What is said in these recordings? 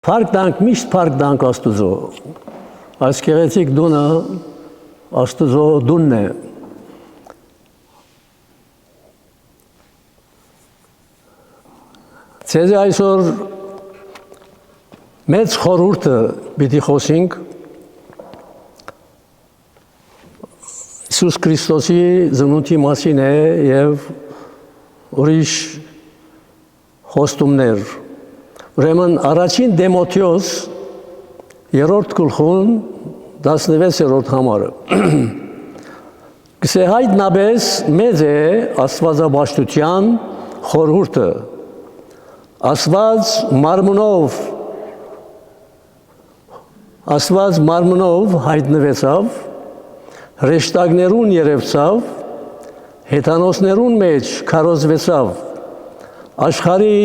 Փառք տանք, միշտ փառք տանք Աստծո։ Այս գեղեցիկ դունը Աստծո դունն է։ Ցեզ այսօր մեծ խորհուրդը պիտի խոսենք Հիսուս Քրիստոսի ծնունդի մասին է եւ ուրիշ խոստումներ։ Ուրեմն առաջին Դեմոթեոս 3-րդ գլխում 16-րդ համարը։ Գսե հայտնաբես մեծ է աստվածաբաշխության խորհուրդը։ Աստված մարմնով հայտնվեցավ, հրեշտակներուն երևցավ, հեթանոսներուն մեջ քարոզվեցավ, աշխարհի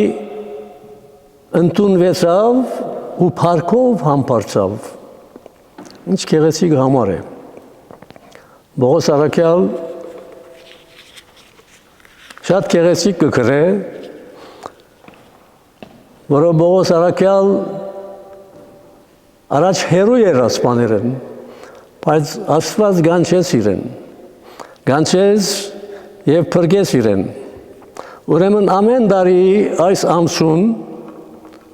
ընդունվեցավ ու փառքով համբարձավ։ Ինչ գեղեցիկ համար է։ Պողոս առաքյալ շատ գեղեցիկ կգրե, որը Պողոս առաքյալ առաջ հերոյ էր ասպաներն, բայց Աստված գանչեց իրեն, գանչեց եւ փրկեց իրեն։ Ուրեմն ամեն տարի այս ամսուն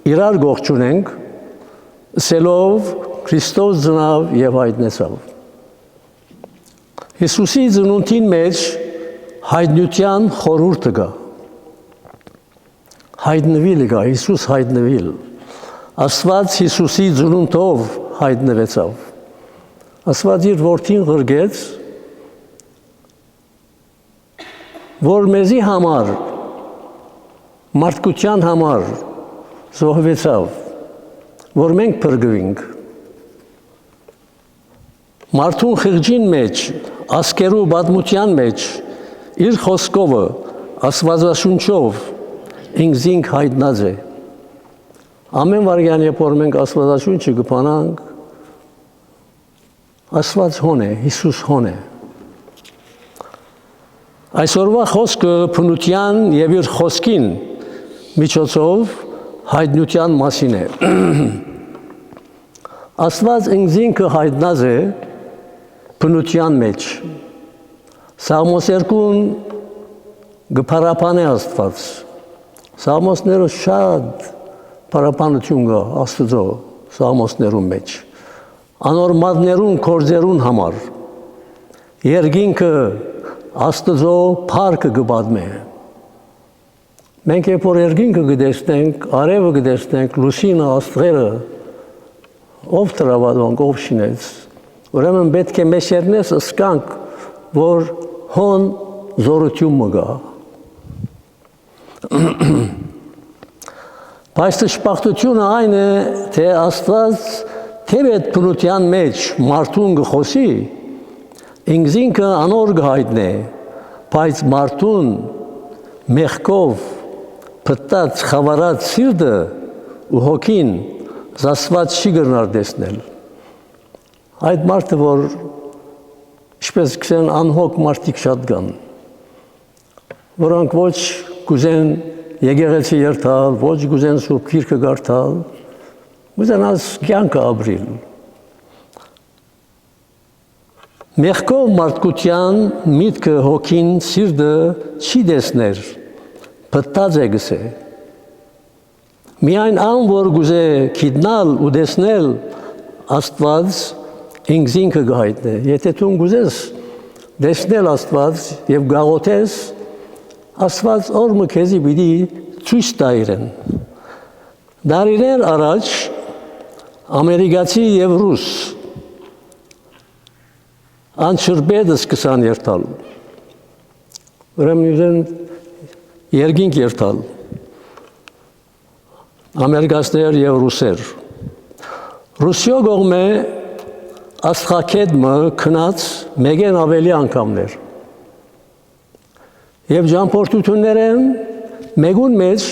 իրար գողջունենք, սելով Քրիստոս ծնավ եւ հայտնեցավ։ Հիսուսի ծնունդին մեջ հայտնության խորհուրդը կա։ Հայտնվել կա, Հիսուս հայտնվել։ Աստված Հիսուսի ծնունդով հայտնվեցավ։ Աստված իր որդին ղրգեց, որ մեզի համար, մարդկության համար զոհվեցավ, որ մենք փրկվենք։ Մարդուն խղճին մեջ, ասկերու պատմության մեջ, իր խոսքովը, աստվածաշունչով ինքզինք հայտնած է։ Ամեն վարյան երբ որ մենք աստվածաշունչը կփանանք, Աստված հոն է, Հիսուս հոն է։ Այսօրվա խոսքը փնության եւ իր խոսքին միջոցով հայտնության մասին է։ Աստված ինքզինքը հայտնած է փնության մեջ։ Սաղմոս 2-ն գփարապան է Աստված։ Սաղմոսները շատ փարապանություն կա Աստծո սաղմոսներում մեջ։ Անորմատներուն կորձերուն համար երկինքը Աստծո փառքը կպատմե։ Մենք երբ որ երկինքը կտեսնենք, արևը կտեսնենք, լուսինը, աստղերը, ով տրավադոնք, ով շինեց։ Ուրեմն պետք է մեզ երնես ըսկանք, որ հոն զորություն մը գա։ Բայց տշպախտությունը այն է, թե Աստված թեպետ փնության մեջ մարդուն կխոսի, ինքզինքը անոր կհայտնե, բայց մարդուն մեղքով փտած խավարած սիրտը ու հոգին զասված չի գնար տեսնել։ Այդ մարդը, որ ինչպես կսեն անհոգ մարդիկ շատ կան, որոնք ոչ կուզեն եկեղեցի երթալ, ոչ կուզեն սուրբ գիրքը կարդալ, ուզենաս կյանքը ապրիլ։ Մեղքով մարդկության միտքը հոգին սիրտը չի տեսներ, փտած է գսե։ Միայն ան որ գուզե գիտնալ ու տեսնել Աստված ինքզինքը կհայտնե։ Եթե դու գուզես տեսնել Աստված եւ գաղութես, Աստված օրը քեզի պիտի ցույց տա իրեն։ Դարիներ առաջ ամերիկացի եւ ռուս անչրբեդը սկսան երթալ։ Ուրեմն իրեն երկինք երթալ։ Ամերիկացիներ եւ ռուսեր։ Ռուսիո կողմէ աստղակեդմը քնած մեգեն ավելի անգամներ։ Եվ ճամփորդություններ են մեգուն մեջ,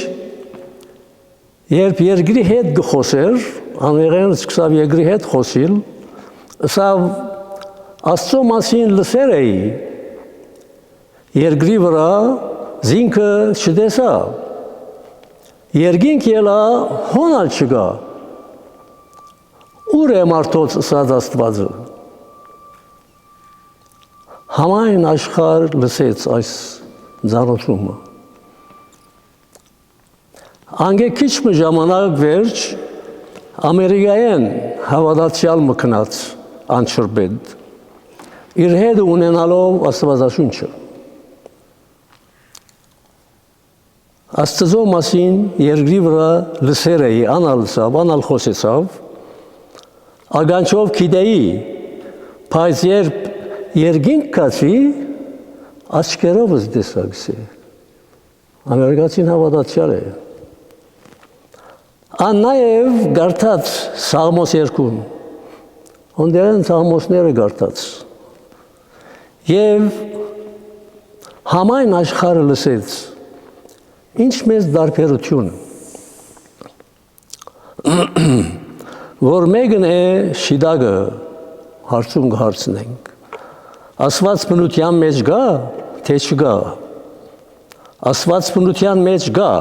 երբ երկրի հետ գխոսեր, անեղեն սկսավ երկրի հետ խոսիլ, ասավ Աստծո մասին լսեր էի, երկրի վրա զինքը չտեսա, Երկինք ելա հոնալ չկա, Ուր է մարդոց ըսած Աստվածը։ Համայն աշխարհ լսեց այս ձանոթումը։ Անգեքիչ մի ժամանակ վերջ Ամերիկայեն հավատացյալ մկնած անչրբեդ իր հետ ունենալով Աստվածաշունչը։ Աստծո մասին երկրի վրա լսեր էի, անալ խոսեցավ, ագանչով գիտեի, բայց երբ երկինք կացի, աչքերովս տեսակսի։ Ամերիկացին հավատացյալ է։ Ան նաև գարտած Սաղմոս 2, ոնդերեն Սաղմոսները գարտած։ Եվ համայն աշխարհը լսեց, ինչ մեծ դարբերություն, որ մեկն է շիդագը հարցում կհարցնենք, Աստված բնության մեջ գա, թե չգա, Աստված բնության մեջ գա,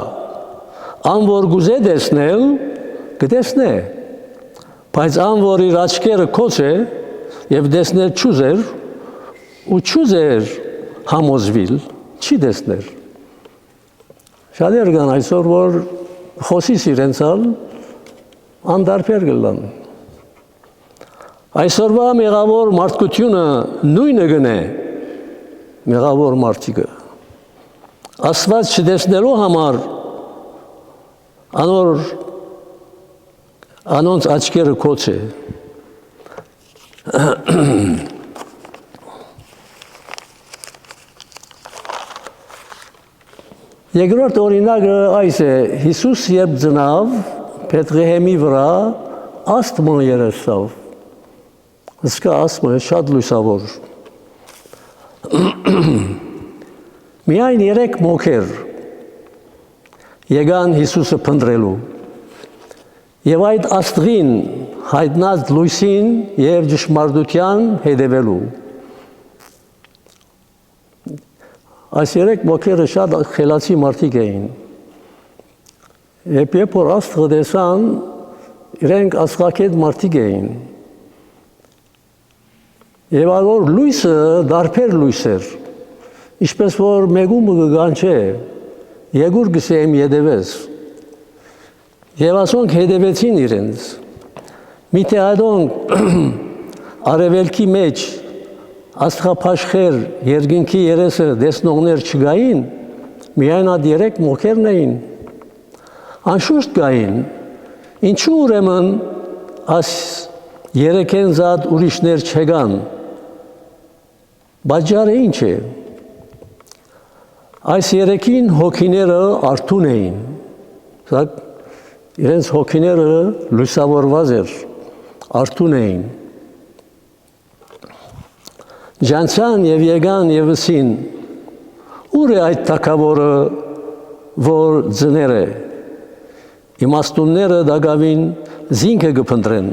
ան որ գուզե տեսնել, կտեսնե, բայց ան որ իր աչքերը կոչե եւ տեսնել չուզեր, ու չուզեր համոզվիլ, չի տեսներ։ Շատեր կան այսօր, որ խոսիս իրենցալ, անդարբեր գլան։ Այսօրվա մեղավոր մարդկությունը նույնը գնե, մեղավոր մարդիկը։ Աստված չտեսնելու համար անոնց աչքերը կոչ է։ Երկրորդ օրինակը այս է, Հիսուս երբ ծնավ Բեթլեհեմի վրա աստման երեսավ, հսկա աստմը շատ լույսավոր։ Միայն 3 մոքեր եկան Հիսուսը փնտրելու եւ այդ աստղին հայտնած լույսին եւ ճշմարտության հետևելու։ Այս 3 մոքերը շատ խելացի մարդիկ էին։ Երբ որ աստղը տեսան, իրենք աստղակետ մարդիկ էին։ Եվ որ լույսը դարբեր լույս էր, ինչպես որ մեկումը կգանչե, եգուր գսեմ ետևես։ Եվ ասոնք հետևեցին իրենց։ Միթե այդոնք արևելքի մեջ աստղափաշխեր երկինքի երեսը տեսնողներ չգային, միայն այդ 3 մոքերն էին։ Անշուշտ գային, ինչու ուրեմն այս 3-ն զատ ուրիշներ չգան։ Բաժարը ինչ է։ Այս 3-ին հոգիները արթուն էին։ Իրենց հոգիները լույսավորված էր, արթուն էին։ Ջանցան եւ եկան եւ ասին. ուր է այդ թագավորը, որ ձներ է։ Իմաստունները դակավին զինքը կփնտրեն։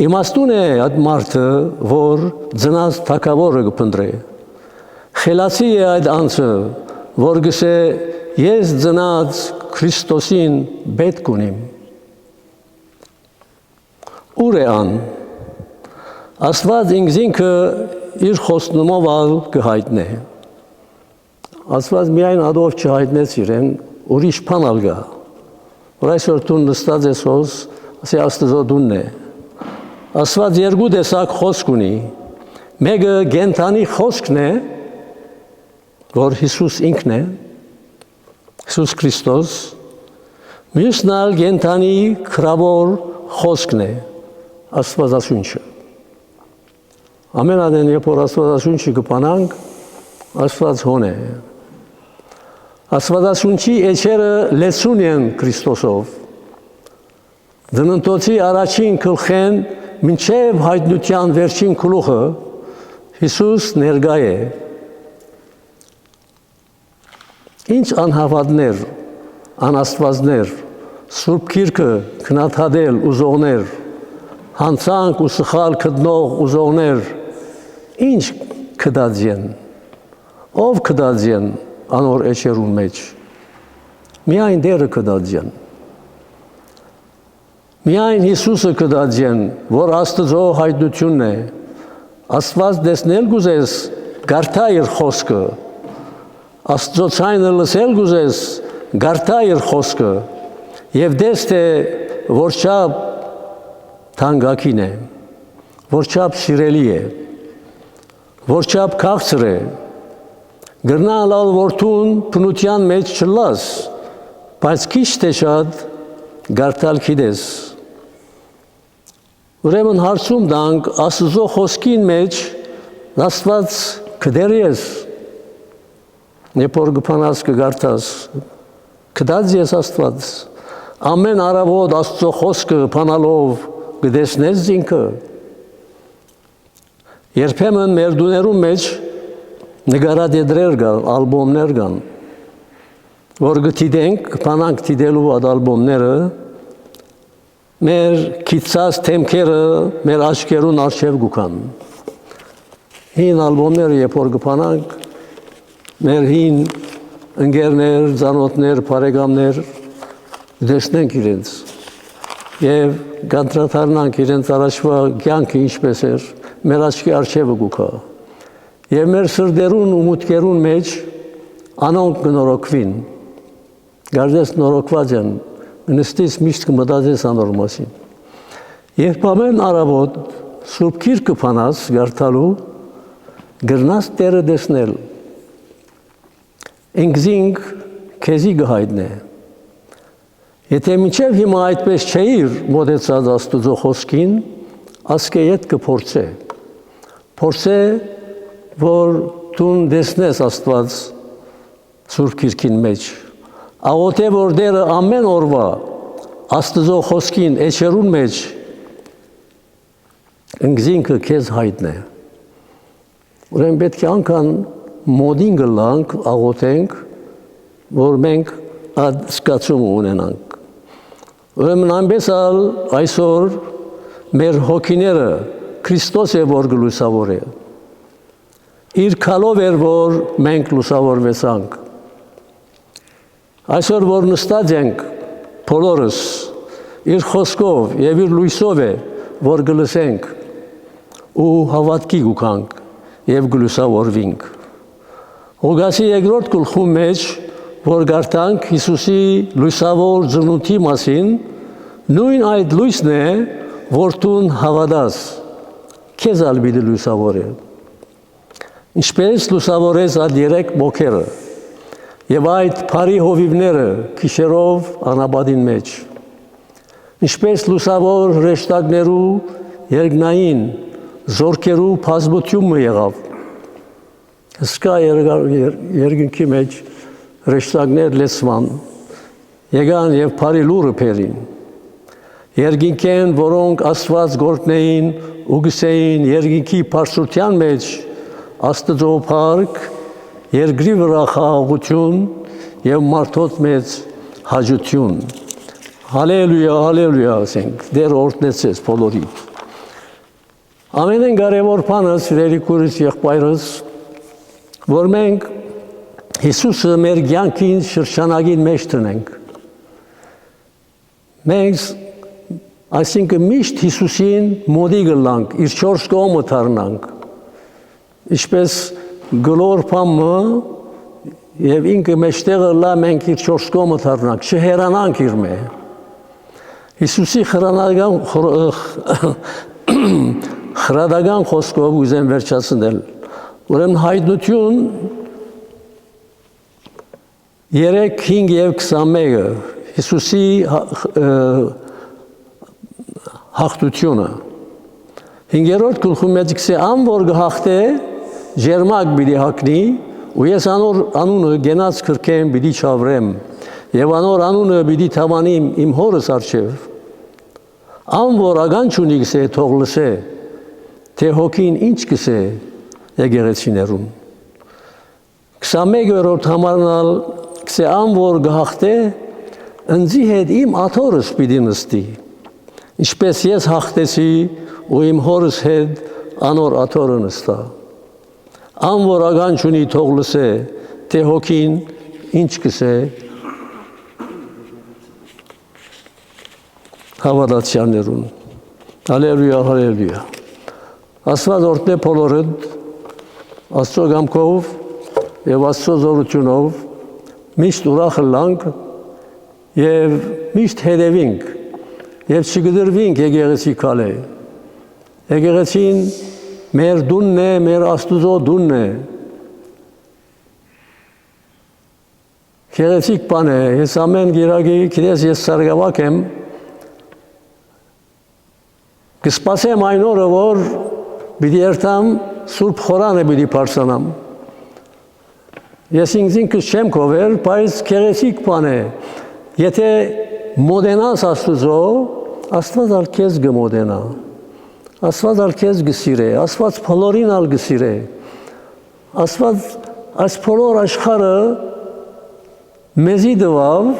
Իմաստուն է այդ մարդը, որ ձնած թագավորը կփնտրե։ Խելացի է այդ անձը, որ գսե ես ձնած Քրիստոսին պետք ունիմ։ Ուր է ան։ Աստված ինքնինքը իր խոստումով ալ կհայտնե։ Աստված միայն adով չհայտնեց իրեն, ուրիշ բան ալ գա։ Որ այսօր դու նստած ես հոս, ասի Աստծո դունն է։ Աստված 2 տեսակ խոսք ունի։ Մեկը գենթանի խոսքն է, որ Հիսուս ինքն է, Հիսուս Քրիստոս։ Մյուսն ալ գենթանի քրավոր խոսքն է, Աստվածաշունչը։ Ամենադեն երբ որ Աստվածաշունչը կպանանք, Աստված հոն է։ Աստվածաշունչի էջերը լեցուն են Քրիստոսով։ Դնընթոցի առաջին գլխեն մինչև հայտնության վերջին գլուխը Հիսուս ներկա է։ Ինչ անհավատներ, անաստվածներ, Սուրբ Գիրքը քննադատել ուզողներ, հանցանք ու սխալ գտնող ուզողներ, ինչ կդածեն, ով կդածեն անոր էջերուն մեջ, միայն դերը կդածեն։ Միայն Հիսուսը կդաջեն, որ Աստծո հայտնությունն է։ Աստված տեսնել գուզես, գարթա իր խոսքը։ Աստծո ցայնը լսել գուզես, գարթա իր խոսքը։ Եվ դες թե որչափ թանկագին է, որչափ սիրելի է, որչափ քաղցր է, գրնալալ որդուն փնության մեջ չլաս, բայց քիչ թե շատ գարտալ գիտես։ Ուրեմն հարցում դանք Աստծո խոսքին մեջ Աստված կդերես, երբ որ գփանած կգարտաս, կդած ես Աստված, ամեն առավոտ Աստծո խոսքը փանալով կդեսնես ինքը։ Երբեմն մեր դուներում մեջ նկարադեդրեր կան, ալբոմներ կան, որ գտիդենք, կփանանք դիտելու այդ ալբոմները, մեր քիծած թեմքերը մեր աչքերուն առջև գուքան։ Հին ալբոմները երբ որ կփանանք, մեր հին ընկերներ, ծանոթներ, բարեկամներ տեսնենք իրենց եւ կանդրադառնանք իրենց առաջվա կյանքը ինչպես էր, մեր աչքի առջևը գուքա։ Եվ մեր սրտերուն ու մուտքերուն մեջ անոնք կնորոգվին, գարդես նորոգված են, նստից միշտ կմտածես անոր մասին։ Երբ ամեն առավոտ Սուրբ Գիրքը փանաս գարտալու, գրնաս Տերը տեսնել, ինքզինք քեզի գհայտնե։ Եթե մինչև հիմա այդպես չէիր մոտեցած Աստծո խոսքին, ասկե ետ կփորձե։ Փորձե, որ դու տեսնես Աստված Սուրբ Գիրքին մեջ։ Աղոթե որ դերը ամեն օրվա Աստծո խոսքին էջերուն մեջ ինքզինքը քեզ հայտնե։ Ուրեմն պետք է անգամ մոդին գլանք, աղոթենք, որ մենք այդ զգացումը ունենանք։ Ուրեմն այնպես այսօր մեր հոգիները Քրիստոս է որ գլուսավոր է։ Իր քալով էր որ մենք լուսավորվեցանք։ Այսօր որ նստած ենք բոլորս իր խոսքով եւ իր լույսով է որ գլսենք ու հավատքի գուքանք եւ գլուսավորվինք։ Հոգասի երկրորդ գլխում մեջ որ գարտանք Հիսուսի լույսավոր ծնունդի մասին, նույն այդ լույսն է, որ դու հավատաս, քեզ ալբիդի լույսավոր է։ Ինչպես լուսավորես այդ երեք մոքերը եւ այդ բարի հովիվները քիշերով անաբադին մեջ։ Ինչպես լուսավոր հրեշտակներու երկնային զորքերու բազմությունը եղավ։ Հսկա երկնքի մեջ հրեշտակներ լեցման, եկան եւ բարի լուրը բերին։ Երկինքեն, որոնք Աստված գործնեին ու գսեին երկինքի բարձրության մեջ Աստծո փառք, երկրի վրա խաղաղություն եւ մարդոց մեծ հաջություն։ Հալելույա, հալելույա ասենք, դեր օրհնեցես բոլորի։ Ամենեն կարևոր բանը սիրելի քուրս եղբայրս, որ մենք Հիսուսը մեր կյանքին շրջանագին մեջ տնենք։ Մենք այսինքն միշտ Հիսուսին մոդի գլանք, իր չորս կողմը թարնանք։ Ինչպես գլոր փամը եւ ինքը մեջտեղը լա մենք իր չորս կողմը թարնանք, չհերանանք իր մե։ Հիսուսի խրադական խոսքով ուզեմ վերջացնել։ Ուրեմն հայտնություն 3, 5 եւ 21-ը Հիսուսի հաղթությունը։ 5-րդ գլխում մեջ կսե ան որ գհաղթե ջերմակ պիտի հագնի ու ես անոր անունը գենաց քրքեմ պիտի չավրեմ եւ անոր անունը պիտի թավանիմ իմ հորս առջև։ Ան որ ագանջ ունի կսե թող լսե թե հոգին ինչ կսե եկեղեցիներուն։ 21-րդ համարնալ կսե ան որ գհաղթե ընձի հետ իմ աթորս պիտի նստի, ինչպես ես հաղթեցի ու իմ հորս հետ անոր աթորը նստա։ Ան որ ագանջ ունի թող լսե թե հոգին ինչ կսե հավատացյալներուն։ Հալելույա, հալելույա։ Աստված օրհնե բոլորդ, Աստծո կամքով եւ Աստծո զորությունով միշտ ուրախ լանք եւ միշտ հետևենք եւ չգդրվենք եկեղեցի քալե։ Եկեղեցին մեր դունն է, մեր Աստուծո դունն է։ Գեղեցիկ բան է, ես ամեն գիրագի, գիտես ես սարգավակ եմ, կսպասեմ այն օրը, որ պիտի երթամ Սուրբ Խորանը պիտի բարձրանամ։ Ես ինքս չեմ կովել, բայց գեղեցիկ բան է։ Եթե մոդենաս Աստուծո, Աստված ալ քեզ կմոդենա։ Աստված ալ քեզ կսիրե, Աստված բոլորին ալ կսիրե։ Աստված այս բոլոր աշխարհը մեզի դվավ,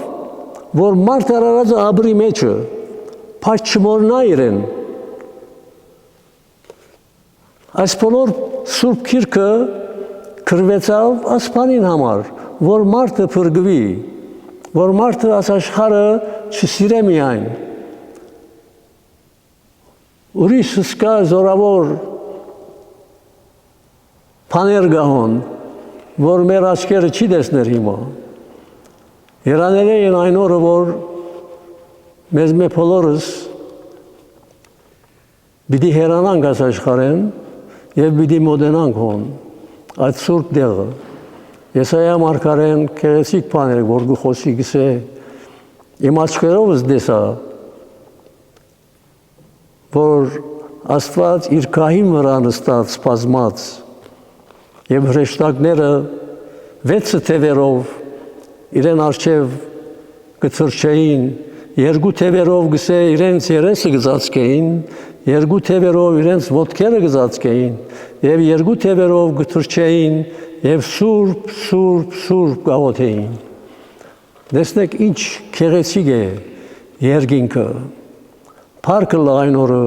որ մարդ արարածը աբրի մեջը, բայց չմորնա իրեն։ Այս բոլոր Սուրբ Գիրքը գրվեցավ ասպանին համար, որ մարդը փրկվի, որ մարդը այս աշխարհը չսիրե միայն։ Ուրիշ սկա զորավոր բաներ գահոն, որ մեր աչքերը չի տեսներ հիմա։ Երանել են այն օրը, որ մեզ մե բոլորս պիտի հեռանանք այս աշխարհեն եւ պիտի մոտենանք հոն այդ սուրբ դեղը։ Եսայա մարգարեն գեղեցիկ բան էր, որ գխոսի գսե իմ աչքերովս տեսա, որ Աստված իր քահին վրա նստած սպազմած եւ հրեշտակները 6 թևերով իրեն արջև գծրչեին, 2 թևերով գսե իրենց երեսը գծածկեին, 2 թևերով իրենց ոտքերը գծածկեին, եւ 2 թևերով գծրչեին եւ սուրբ, սուրբ, սուրբ գաղոթեին։ Տեսնեք ինչ քեղեցիկ է երկինքը։ Փառքը լայն օրը,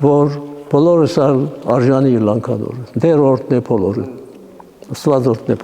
որ բոլորս արժանի լանքադոր։ Դեր օրհնե բոլորը։ Աստված օրհնե